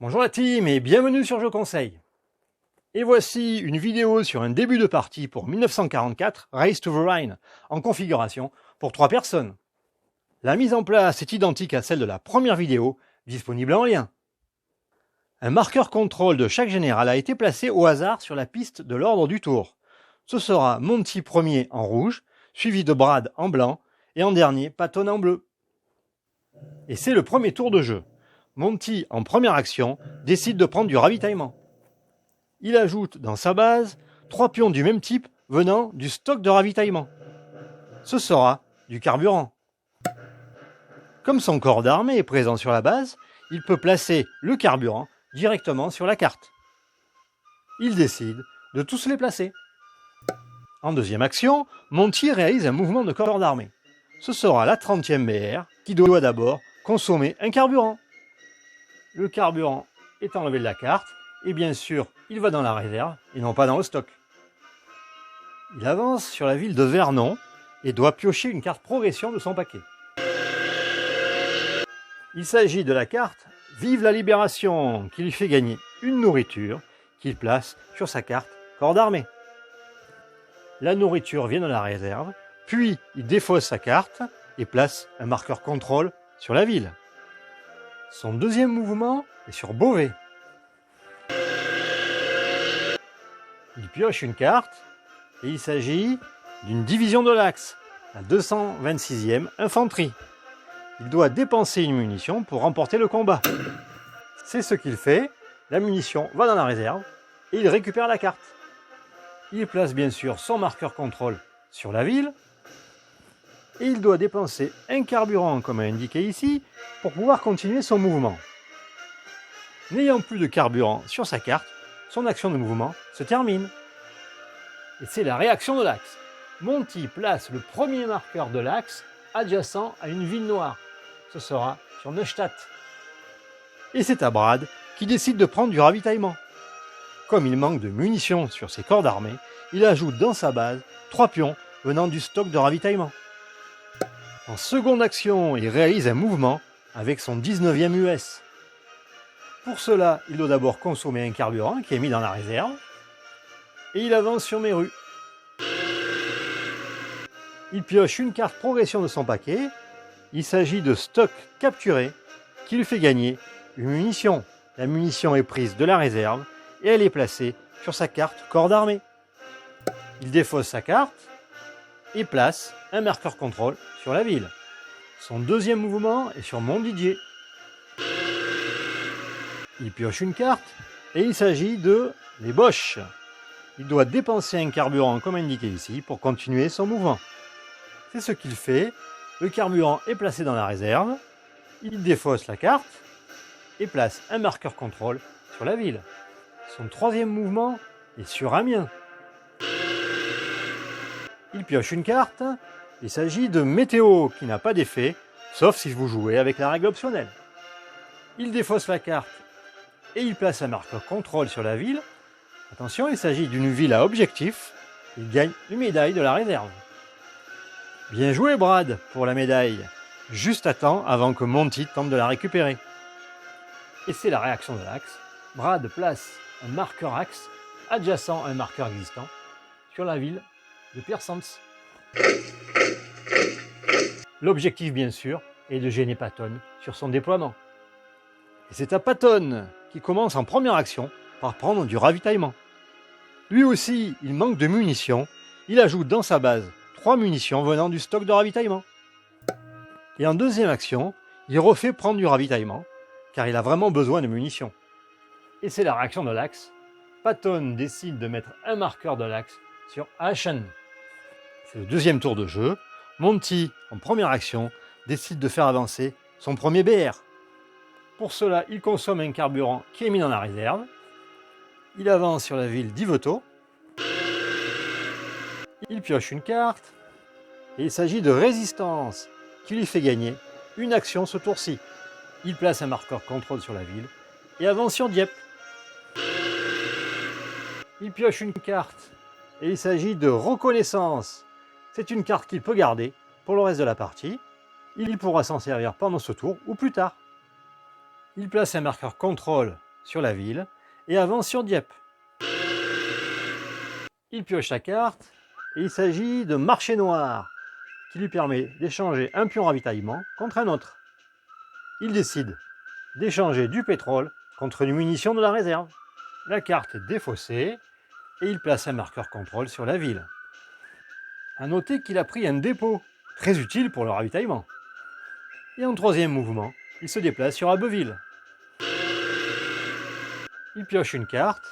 Bonjour la team et bienvenue sur Jeux Conseil. Et voici une vidéo sur un début de partie pour 1944 Race to the Rhine en configuration pour 3 personnes. La mise en place est identique à celle de la première vidéo, disponible en lien. Un marqueur contrôle de chaque général a été placé au hasard sur la piste de l'ordre du tour. Ce sera Monty premier en rouge, suivi de Brad en blanc et en dernier Patton en bleu. Et c'est le premier tour de jeu. Monty, en première action, décide de prendre du ravitaillement. Il ajoute dans sa base 3 pions du même type venant du stock de ravitaillement. Ce sera du carburant. Comme son corps d'armée est présent sur la base, il peut placer le carburant directement sur la carte. Il décide de tous les placer. En deuxième action, Monty réalise un mouvement de corps d'armée. Ce sera la 30e BR qui doit d'abord consommer un carburant. Le carburant est enlevé de la carte et bien sûr, il va dans la réserve et non pas dans le stock. Il avance sur la ville de Vernon et doit piocher une carte progression de son paquet. Il s'agit de la carte Vive la Libération qui lui fait gagner une nourriture qu'il place sur sa carte corps d'armée. La nourriture vient dans la réserve, puis il défausse sa carte et place un marqueur contrôle sur la ville. Son deuxième mouvement est sur Beauvais. Il pioche une carte et il s'agit d'une division de l'Axe, la 226e infanterie. Il doit dépenser une munition pour remporter le combat. C'est ce qu'il fait, la munition va dans la réserve et il récupère la carte. Il place bien sûr son marqueur contrôle sur la ville et il doit dépenser un carburant comme indiqué ici pour pouvoir continuer son mouvement. N'ayant plus de carburant sur sa carte, son action de mouvement se termine. Et c'est la réaction de l'Axe. Monty place le premier marqueur de l'Axe adjacent à une ville noire. Ce sera sur Neustadt. Et c'est à Brad qui décide de prendre du ravitaillement. Comme il manque de munitions sur ses corps d'armée, il ajoute dans sa base 3 pions venant du stock de ravitaillement. En seconde action, il réalise un mouvement avec son 19e US. Pour cela, il doit d'abord consommer un carburant qui est mis dans la réserve et il avance sur Méru. Il pioche une carte progression de son paquet. Il s'agit de stock capturé qui lui fait gagner une munition. La munition est prise de la réserve et elle est placée sur sa carte corps d'armée. Il défausse sa carte et place un marqueur contrôle sur la ville. Son deuxième mouvement est sur Montdidier. Il pioche une carte et il s'agit de les Boches. Il doit dépenser un carburant comme indiqué ici pour continuer son mouvement. C'est ce qu'il fait. Le carburant est placé dans la réserve. Il défausse la carte et place un marqueur contrôle sur la ville. Son troisième mouvement est sur Amiens. Il pioche une carte. Il s'agit de Météo qui n'a pas d'effet, sauf si vous jouez avec la règle optionnelle. Il défausse la carte et il place un marqueur contrôle sur la ville. Attention, il s'agit d'une ville à objectif. Il gagne une médaille de la réserve. Bien joué Brad pour la médaille. Juste à temps avant que Monty tente de la récupérer. Et c'est la réaction de l'Axe. Brad place un marqueur Axe adjacent à un marqueur existant sur la ville de Piersens. L'objectif bien sûr est de gêner Patton sur son déploiement. Et c'est à Patton qui commence en première action par prendre du ravitaillement. Lui aussi, il manque de munitions. Il ajoute dans sa base 3 munitions venant du stock de ravitaillement. Et en deuxième action, il refait prendre du ravitaillement, car il a vraiment besoin de munitions. Et c'est la réaction de l'Axe. Patton décide de mettre un marqueur de l'Axe sur Aachen. C'est le deuxième tour de jeu. Monty, en première action, décide de faire avancer son premier BR. Pour cela, il consomme un carburant qui est mis dans la réserve. Il avance sur la ville d'Yvetot. Il pioche une carte. Et il s'agit de Résistance qui lui fait gagner une action ce tour-ci. Il place un marqueur contrôle sur la ville et avance sur Dieppe. Il pioche une carte et il s'agit de Reconnaissance. C'est une carte qu'il peut garder pour le reste de la partie. Il pourra s'en servir pendant ce tour ou plus tard. Il place un marqueur contrôle sur la ville et avance sur Dieppe. Il pioche sa carte et il s'agit de marché noir qui lui permet d'échanger un pion ravitaillement contre un autre. Il décide d'échanger du pétrole contre une munition de la réserve. La carte est défaussée et il place un marqueur contrôle sur la ville. A noter qu'il a pris un dépôt, très utile pour le ravitaillement. Et en troisième mouvement, il se déplace sur Abbeville. Il pioche une carte.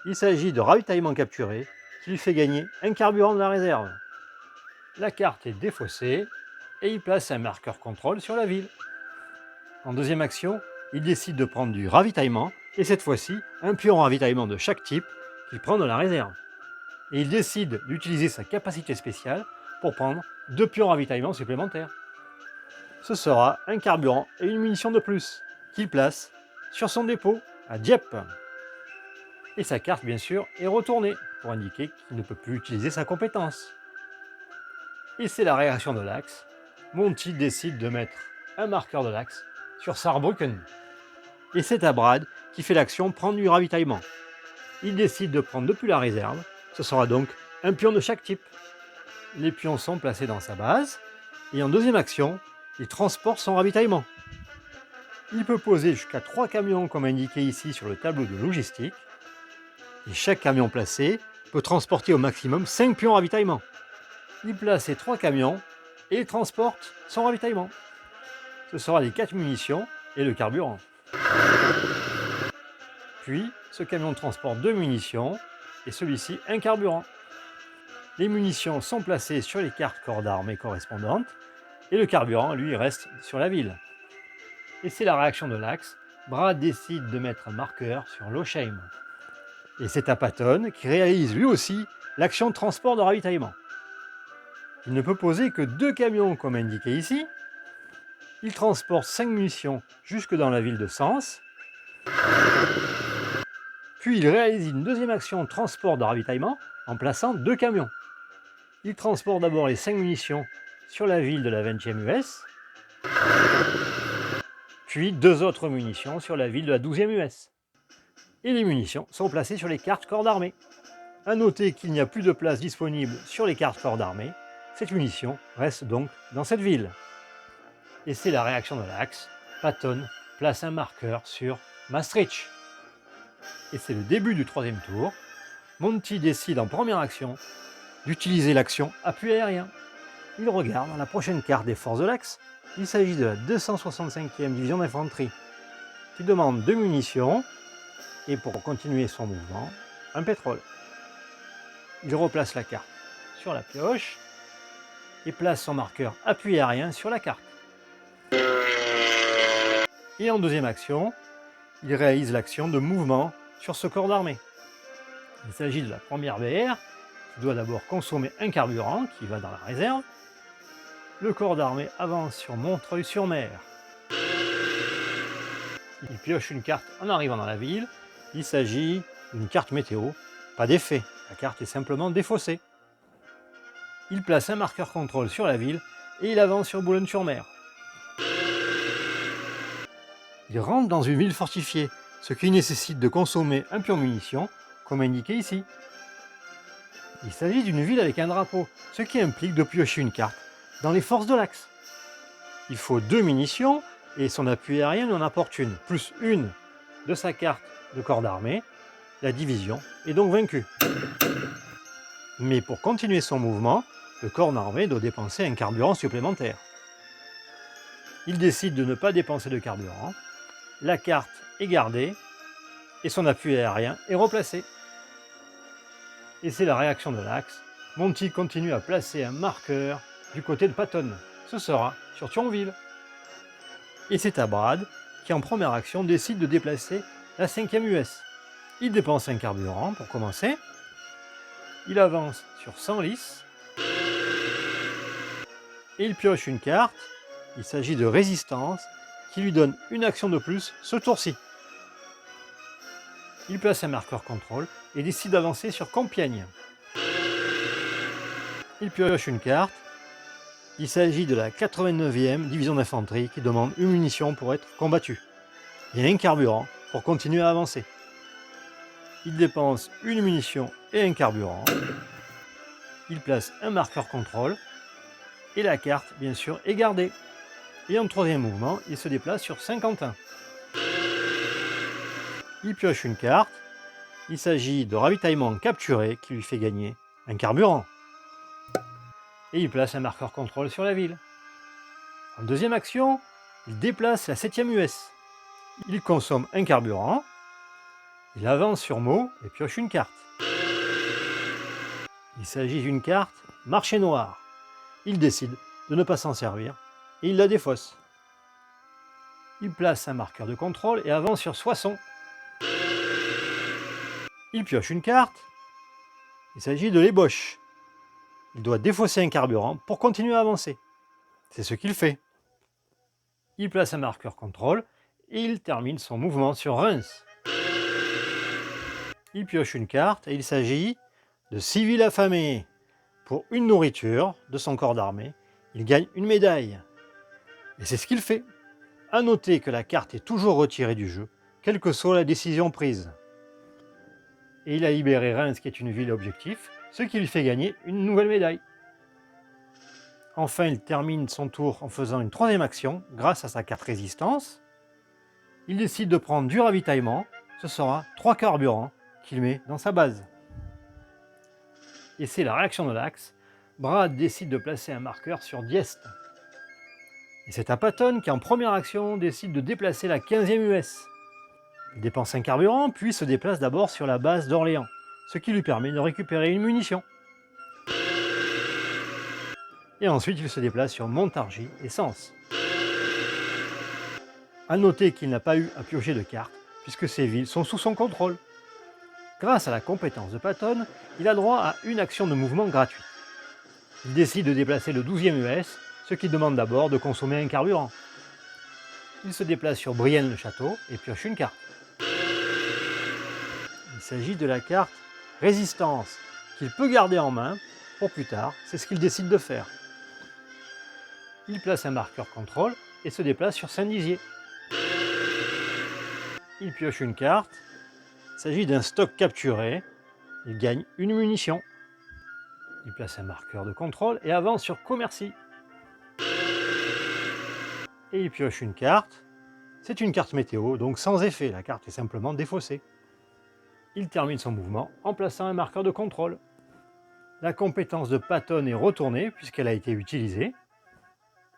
Il s'agit de ravitaillement capturé qui lui fait gagner un carburant de la réserve. La carte est défaussée et il place un marqueur contrôle sur la ville. En deuxième action, il décide de prendre du ravitaillement et cette fois-ci, un pion ravitaillement de chaque type qu'il prend de la réserve. Et il décide d'utiliser sa capacité spéciale pour prendre 2 pions ravitaillement supplémentaires. Ce sera un carburant et une munition de plus qu'il place sur son dépôt à Dieppe. Et sa carte, bien sûr, est retournée pour indiquer qu'il ne peut plus utiliser sa compétence. Et c'est la réaction de l'axe. Monty décide de mettre un marqueur de l'axe sur Saarbrücken. Et c'est à Brad qui fait l'action prendre du ravitaillement. Il décide de prendre depuis la réserve. Ce sera donc un pion de chaque type. Les pions sont placés dans sa base. Et en deuxième action, il transporte son ravitaillement. Il peut poser jusqu'à 3 camions comme indiqué ici sur le tableau de logistique. Et chaque camion placé peut transporter au maximum 5 pions ravitaillement. Il place ces 3 camions et il transporte son ravitaillement. Ce sera les 4 munitions et le carburant. Puis, ce camion transporte 2 munitions et celui-ci un carburant. Les munitions sont placées sur les cartes corps d'armée correspondantes et le carburant, lui, reste sur la ville. Et c'est la réaction de l'axe. Brad décide de mettre un marqueur sur Lochheim. Et c'est à Patton qui réalise lui aussi l'action de transport de ravitaillement. Il ne peut poser que 2 camions comme indiqué ici. Il transporte 5 munitions jusque dans la ville de Sens. Puis il réalise une deuxième action de transport de ravitaillement en plaçant 2 camions. Il transporte d'abord les 5 munitions sur la ville de la 20e US, puis 2 autres munitions sur la ville de la 12e US. Et les munitions sont placées sur les cartes corps d'armée. A noter qu'il n'y a plus de place disponible sur les cartes corps d'armée. Cette munition reste donc dans cette ville. Et c'est la réaction de l'axe. Patton place un marqueur sur Maastricht. Et c'est le début du troisième tour. Monty décide en première action d'utiliser l'action appui aérien. Il regarde la prochaine carte des forces de l'axe. Il s'agit de la 265e division d'infanterie qui demande 2 munitions et pour continuer son mouvement, un pétrole. Il replace la carte sur la pioche et place son marqueur appui aérien sur la carte. Et en deuxième action, il réalise l'action de mouvement sur ce corps d'armée. Il s'agit de la première BR qui doit d'abord consommer un carburant qui va dans la réserve. Le corps d'armée avance sur Montreuil-sur-Mer. Il pioche une carte en arrivant dans la ville. Il s'agit d'une carte météo, pas d'effet. La carte est simplement défaussée. Il place un marqueur contrôle sur la ville et il avance sur Boulogne-sur-Mer. Il rentre dans une ville fortifiée, ce qui nécessite de consommer un pion munitions, comme indiqué ici. Il s'agit d'une ville avec un drapeau, ce qui implique de piocher une carte dans les forces de l'axe. Il faut 2 munitions et son appui aérien lui en apporte une, plus une de sa carte de corps d'armée. La division est donc vaincue. Mais pour continuer son mouvement, le corps d'armée doit dépenser un carburant supplémentaire. Il décide de ne pas dépenser de carburant. La carte est gardée et son appui aérien est replacé. Et c'est la réaction de l'axe. Monty continue à placer un marqueur du côté de Patton. Ce sera sur Thionville. Et c'est à Brad qui en première action décide de déplacer la 5e US. Il dépense un carburant pour commencer. Il avance sur Senlis. Et il pioche une carte. Il s'agit de résistance qui lui donne une action de plus ce tour-ci. Il place un marqueur contrôle et décide d'avancer sur Compiègne. Il pioche une carte. Il s'agit de la 89e division d'infanterie qui demande une munition pour être combattue. Il y a un carburant pour continuer à avancer. Il dépense une munition et un carburant. Il place un marqueur contrôle et la carte, bien sûr, est gardée. Et en troisième mouvement, il se déplace sur Saint-Quentin. Il pioche une carte. Il s'agit de ravitaillement capturé qui lui fait gagner un carburant. Et il place un marqueur contrôle sur la ville. En deuxième action, il déplace la 7e US. Il consomme un carburant. Il avance sur Meaux et pioche une carte. Il s'agit d'une carte marché noir. Il décide de ne pas s'en servir et il la défausse. Il place un marqueur de contrôle et avance sur Soissons. Il pioche une carte. Il s'agit de l'ébauche. Il doit défausser un carburant pour continuer à avancer. C'est ce qu'il fait. Il place un marqueur contrôle et il termine son mouvement sur Reims. Il pioche une carte et il s'agit de civil affamé. Pour une nourriture de son corps d'armée, il gagne une médaille. Et c'est ce qu'il fait. A noter que la carte est toujours retirée du jeu, quelle que soit la décision prise. Et il a libéré Reims, qui est une ville objectif, ce qui lui fait gagner une nouvelle médaille. Enfin, il termine son tour en faisant une troisième action, grâce à sa carte résistance. Il décide de prendre du ravitaillement, ce sera 3 carburants qu'il met dans sa base. Et c'est la réaction de l'Axe. Brad décide de placer un marqueur sur Diest. Et c'est à Patton qui, en première action, décide de déplacer la 15e US. Il dépense un carburant, puis se déplace d'abord sur la base d'Orléans, ce qui lui permet de récupérer une munition. Et ensuite, il se déplace sur Montargis et Sens. A noter qu'il n'a pas eu à piocher de cartes, puisque ces villes sont sous son contrôle. Grâce à la compétence de Patton, il a droit à une action de mouvement gratuite. Il décide de déplacer le 12e US, ce qui demande d'abord de consommer un carburant. Il se déplace sur Brienne-le-Château et pioche une carte. Il s'agit de la carte Résistance, qu'il peut garder en main pour plus tard, c'est ce qu'il décide de faire. Il place un marqueur contrôle et se déplace sur Saint-Dizier. Il pioche une carte, il s'agit d'un stock capturé, il gagne une munition. Il place un marqueur de contrôle et avance sur Commercy. Et il pioche une carte. C'est une carte météo, donc sans effet, la carte est simplement défaussée. Il termine son mouvement en plaçant un marqueur de contrôle. La compétence de Patton est retournée puisqu'elle a été utilisée.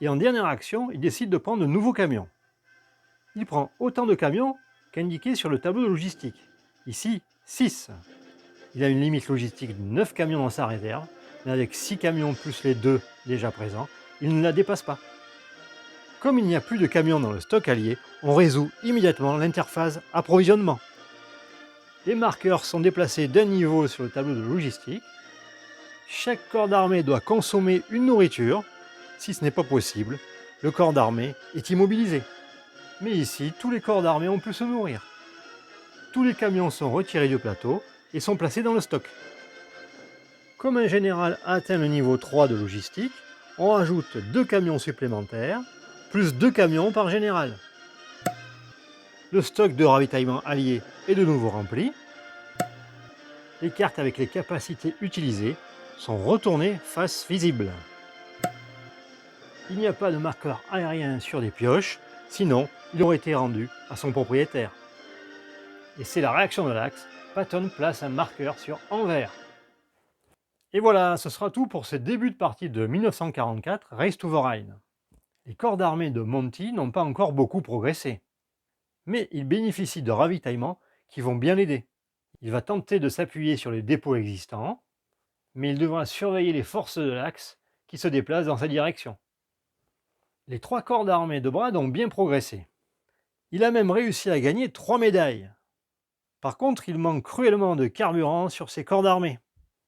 Et en dernière action, il décide de prendre de nouveaux camions. Il prend autant de camions qu'indiqué sur le tableau de logistique. Ici, 6. Il a une limite logistique de 9 camions dans sa réserve, mais avec 6 camions plus les 2 déjà présents, il ne la dépasse pas. Comme il n'y a plus de camions dans le stock allié, on résout immédiatement l'interface approvisionnement. Les marqueurs sont déplacés d'un niveau sur le tableau de logistique. Chaque corps d'armée doit consommer une nourriture. Si ce n'est pas possible, le corps d'armée est immobilisé. Mais ici, tous les corps d'armée ont pu se nourrir. Tous les camions sont retirés du plateau et sont placés dans le stock. Comme un général a atteint le niveau 3 de logistique, on rajoute 2 camions supplémentaires, plus 2 camions par général. Le stock de ravitaillement allié est de nouveau rempli. Les cartes avec les capacités utilisées sont retournées face visible. Il n'y a pas de marqueur aérien sur des pioches, sinon il aurait été rendu à son propriétaire. Et c'est la réaction de l'Axe. Patton place un marqueur sur Anvers. Et voilà, ce sera tout pour ce début de partie de 1944 Race to the Rhine. Les corps d'armée de Monty n'ont pas encore beaucoup progressé. Mais il bénéficie de ravitaillements qui vont bien l'aider. Il va tenter de s'appuyer sur les dépôts existants, mais il devra surveiller les forces de l'Axe qui se déplacent dans sa direction. Les 3 corps d'armée de Brad ont bien progressé. Il a même réussi à gagner 3 médailles. Par contre, il manque cruellement de carburant sur ses corps d'armée.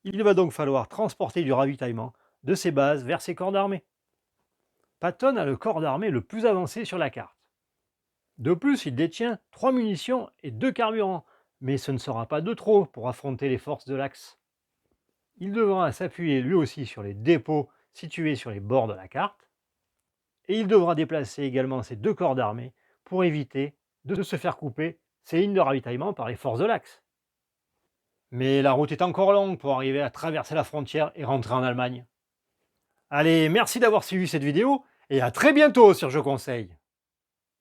Il va donc falloir transporter du ravitaillement de ses bases vers ses corps d'armée. Patton a le corps d'armée le plus avancé sur la carte. De plus, il détient 3 munitions et 2 carburants, mais ce ne sera pas de trop pour affronter les forces de l'Axe. Il devra s'appuyer lui aussi sur les dépôts situés sur les bords de la carte, et il devra déplacer également ses 2 corps d'armée pour éviter de se faire couper ces lignes de ravitaillement par les forces de l'Axe. Mais la route est encore longue pour arriver à traverser la frontière et rentrer en Allemagne. Allez, merci d'avoir suivi cette vidéo et à très bientôt sur Je Conseille.